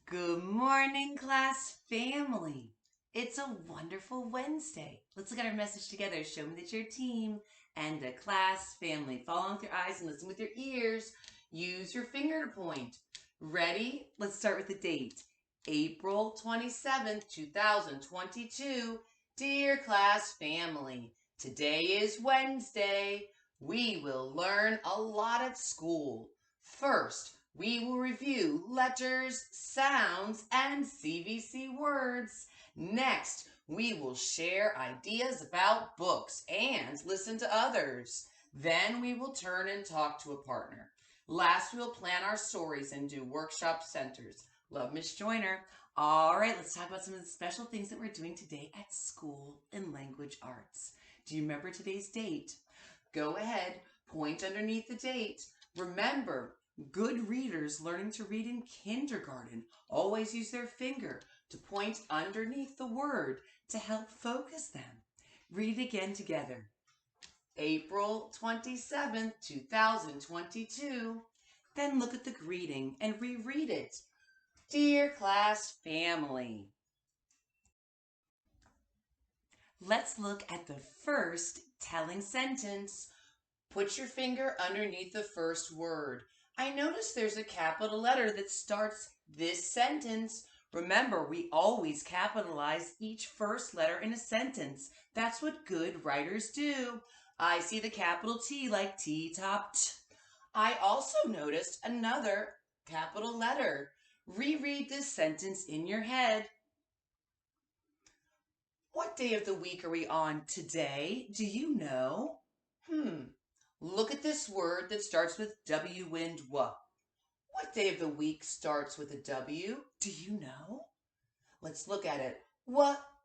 Good morning, class family. It's a wonderful Wednesday. Let's look at our message together. Show me that you're a team and a class family. Follow with your eyes and listen with your ears. Use your finger to point. Ready? Let's start with the date. April 27th, 2022. Dear class family, today is Wednesday. We will learn a lot at school. First, we will review letters, sounds, and CVC words. Next, we will share ideas about books and listen to others. Then we will turn and talk to a partner. Last, we'll plan our stories and do workshop centers. Love, Miss Joyner. All right, let's talk about some of the special things that we're doing today at school in language arts. Do you remember today's date? Go ahead, point underneath the date. Remember, good readers learning to read in kindergarten always use their finger to point underneath the word to help focus them. Read it again together. April 27th, 2022. Then look at the greeting and reread it. Dear class family. Let's look at the first telling sentence. Put your finger underneath the first word. I notice there's a capital letter that starts this sentence. Remember, we always capitalize each first letter in a sentence. That's what good writers do. I see the capital T like T-top T. I also noticed another capital letter. Reread this sentence in your head. What day of the week are we on today? Do you know? Look at this word that starts with W and W. What day of the week starts with a W? Do you know? Let's look at it.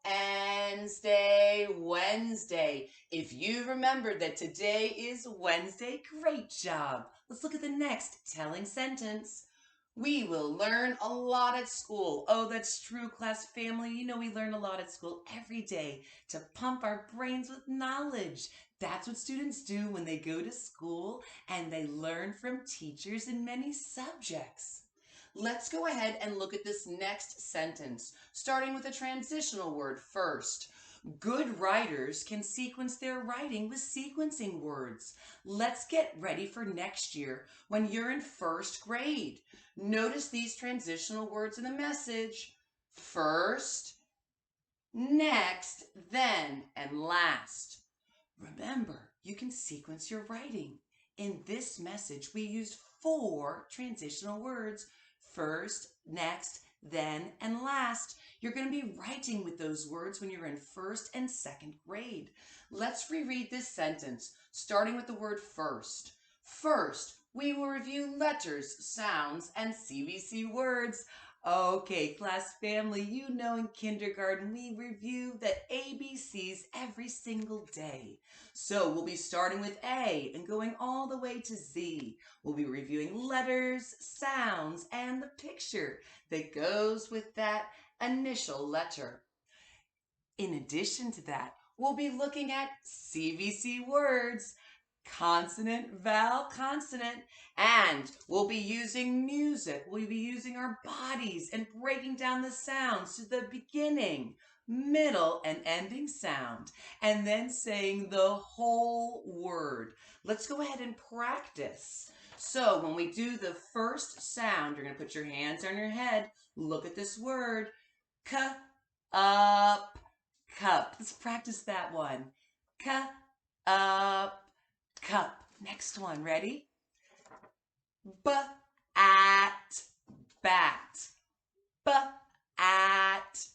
Wednesday, Wednesday. If you remembered that today is Wednesday, great job. Let's look at the next telling sentence. We will learn a lot at school. Oh, that's true, class family. You know we learn a lot at school every day to pump our brains with knowledge. That's what students do when they go to school and they learn from teachers in many subjects. Let's go ahead and look at this next sentence, starting with a transitional word first. Good writers can sequence their writing with sequencing words. Let's get ready for next year when you're in first grade. Notice these transitional words in the message. First, next, then, and last. Remember, you can sequence your writing. In this message, we used 4 transitional words. First, next, then, and last. You're going to be writing with those words when you're in first and second grade. Let's reread this sentence, starting with the word first. First, we will review letters, sounds, and CVC words. Okay, class family, you know in kindergarten we review the ABCs every single day. So we'll be starting with A and going all the way to Z. We'll be reviewing letters, sounds, and the picture that goes with that initial letter. In addition to that, we'll be looking at CVC words, consonant, vowel, consonant, and we'll be using music. We'll be using our bodies and breaking down the sounds to the beginning, middle, and ending sound, and then saying the whole word. Let's go ahead and practice. So when we do the first sound, you're going to put your hands on your head. Look at this word. Up, cup. Let's practice that one. Up, cup. Next one, ready? At, bat. At,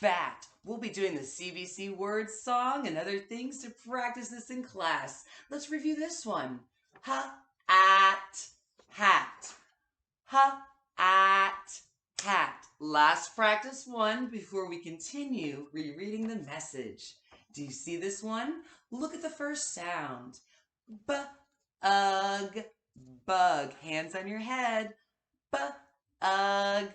bat. We'll be doing the CVC words song and other things to practice this in class. Let's review this one. At, hat. At, hat. Last practice one before we continue rereading the message. Do you see this one? Look at the first sound. Bug, bug. Hands on your head. Bug,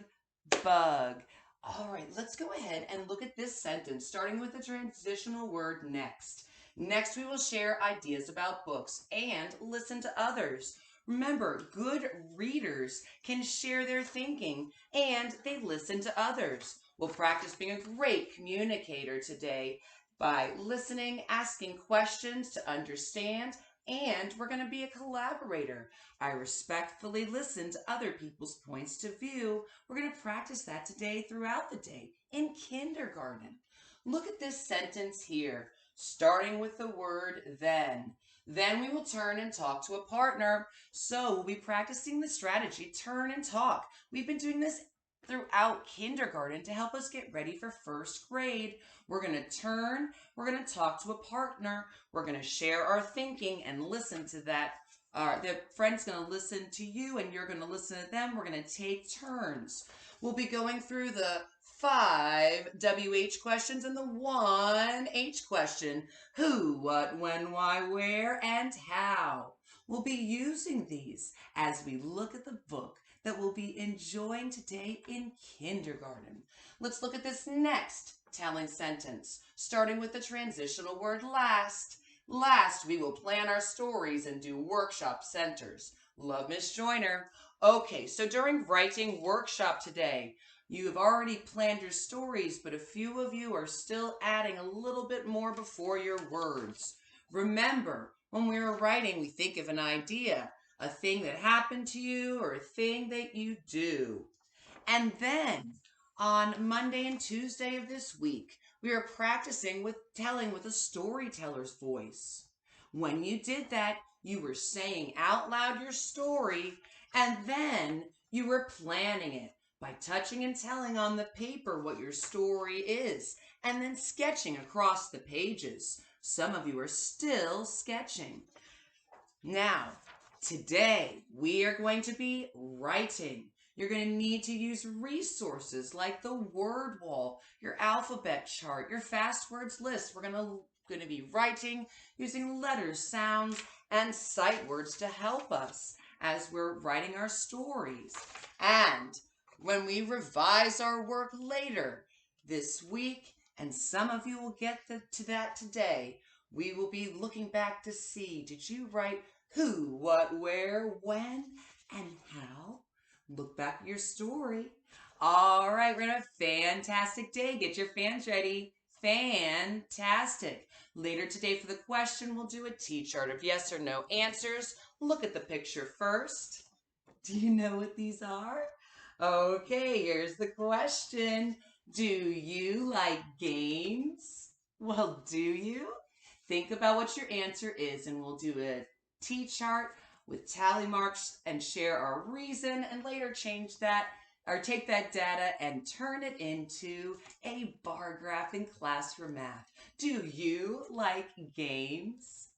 bug. All right, let's go ahead and look at this sentence, starting with the transitional word next. Next, we will share ideas about books and listen to others. Remember, good readers can share their thinking and they listen to others. We'll practice being a great communicator today by listening, asking questions to understand, and we're going to be a collaborator. I respectfully listen to other people's points of view. We're going to practice that today throughout the day in kindergarten. Look at this sentence here, starting with the word then. Then we will turn and talk to a partner. So we'll be practicing the strategy, turn and talk. We've been doing this throughout kindergarten to help us get ready for first grade. We're going to turn, we're going to talk to a partner, we're going to share our thinking and listen to that. The friend's going to listen to you and you're going to listen to them. We're going to take turns. We'll be going through the 5 WH questions and the 1 H question. Who, what, when, why, where, and how. We'll be using these as we look at the book that we'll be enjoying today in kindergarten. Let's look at this next telling sentence, starting with the transitional word last. Last, we will plan our stories and do workshop centers. Love, Miss Joyner. Okay, so during writing workshop today, you have already planned your stories, but a few of you are still adding a little bit more before your words. Remember, when we were writing, we think of an idea, a thing that happened to you or a thing that you do. And then on Monday and Tuesday of this week, we are practicing with telling with a storyteller's voice. When you did that, you were saying out loud your story, and then you were planning it by touching and telling on the paper what your story is, and then sketching across the pages. Some of you are still sketching. Now, today we are going to be writing. You're going to need to use resources like the word wall, your alphabet chart, your fast words list. We're going to be writing using letters, sounds, and sight words to help us as we're writing our stories. And when we revise our work later this week, and some of you will get to that today, we will be looking back to see, did you write who, what, where, when, and how? Look back at your story. All right, we're going to have a fantastic day. Get your fans ready. Fantastic. Later today for the question, we'll do a T-chart of yes or no answers. Look at the picture first. Do you know what these are? Okay, here's the question. Do you like games? Well, do you? Think about what your answer is, and we'll do a T-chart with tally marks and share our reason, and later change that or take that data and turn it into a bar graph in class for math. Do you like games?